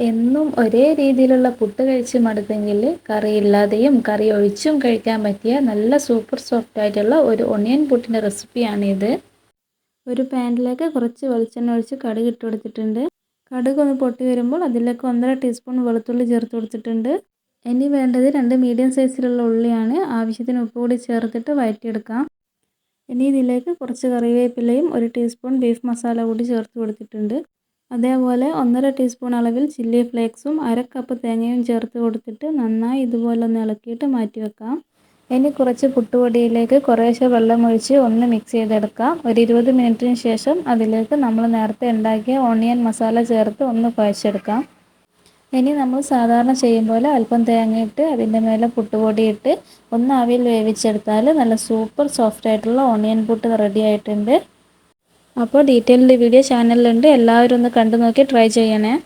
എന്നും ഒരേ രീതിയിലുള്ള പുട്ട് കഴിച്ച് മടുത്തെങ്കിൽ കറിയില്ലാതെയും കറി ഒഴിച്ചും കഴിക്കാൻ പറ്റിയ നല്ല സൂപ്പർ സോഫ്റ്റ് ആയിട്ടുള്ള ഒരു ഒണിയൻ പുട്ടിൻ്റെ റെസിപ്പിയാണിത്. ഒരു പാനിലേക്ക് കുറച്ച് വെളിച്ചെണ്ണ ഒഴിച്ച് കടുക് ഇട്ട് കൊടുത്തിട്ടുണ്ട്. കടുക് ഒന്ന് പൊട്ടി വരുമ്പോൾ അതിലേക്ക് 1.5 ടീസ്പൂൺ വെളുത്തുള്ളി ചേർത്ത് കൊടുത്തിട്ടുണ്ട്. ഇനി വേണ്ടത് 2 മീഡിയം സൈസിലുള്ള ഉള്ളിയാണ്. ആവശ്യത്തിന് ഉപ്പ് കൂടി ചേർത്തിട്ട് വഴറ്റിയെടുക്കാം. ഇനി ഇതിലേക്ക് കുറച്ച് കറിവേപ്പിലയും 1 ടീസ്പൂൺ ബീഫ് മസാല കൂടി ചേർത്ത് കൊടുത്തിട്ടുണ്ട്. അതേപോലെ 1.5 ടീസ്പൂൺ അളവിൽ ചില്ലി ഫ്ലേക്സും 1/2 കപ്പ് തേങ്ങയും ചേർത്ത് കൊടുത്തിട്ട് നന്നായി ഇതുപോലെ ഒന്ന് ഇളക്കിയിട്ട് മാറ്റി വെക്കാം. ഇനി കുറച്ച് പുട്ടുപൊടിയിലേക്ക് കുറേശ്ശെ വെള്ളം ഒഴിച്ച് ഒന്ന് മിക്സ് ചെയ്തെടുക്കാം. ഒരു 20 മിനിറ്റിന് ശേഷം അതിലേക്ക് നമ്മൾ നേരത്തെ ഉണ്ടാക്കിയ ഓണിയൻ മസാല ചേർത്ത് ഒന്ന് കുഴച്ചെടുക്കാം. ഇനി നമ്മൾ സാധാരണ ചെയ്യും പോലെ അല്പം തേങ്ങയിട്ട് അതിൻ്റെ മേലെ പുട്ടുപൊടിയിട്ട് ഒന്ന് ആവിയിൽ വേവിച്ചെടുത്താൽ നല്ല സൂപ്പർ സോഫ്റ്റ് ആയിട്ടുള്ള ഓണിയൻ പുട്ട് റെഡി ആയിട്ടുണ്ട്. അപ്പോൾ ഡീറ്റെയിൽഡ് വീഡിയോ ചാനലിലുണ്ട്. എല്ലാവരും ഒന്ന് കണ്ടു നോക്കി ട്രൈ ചെയ്യണേ.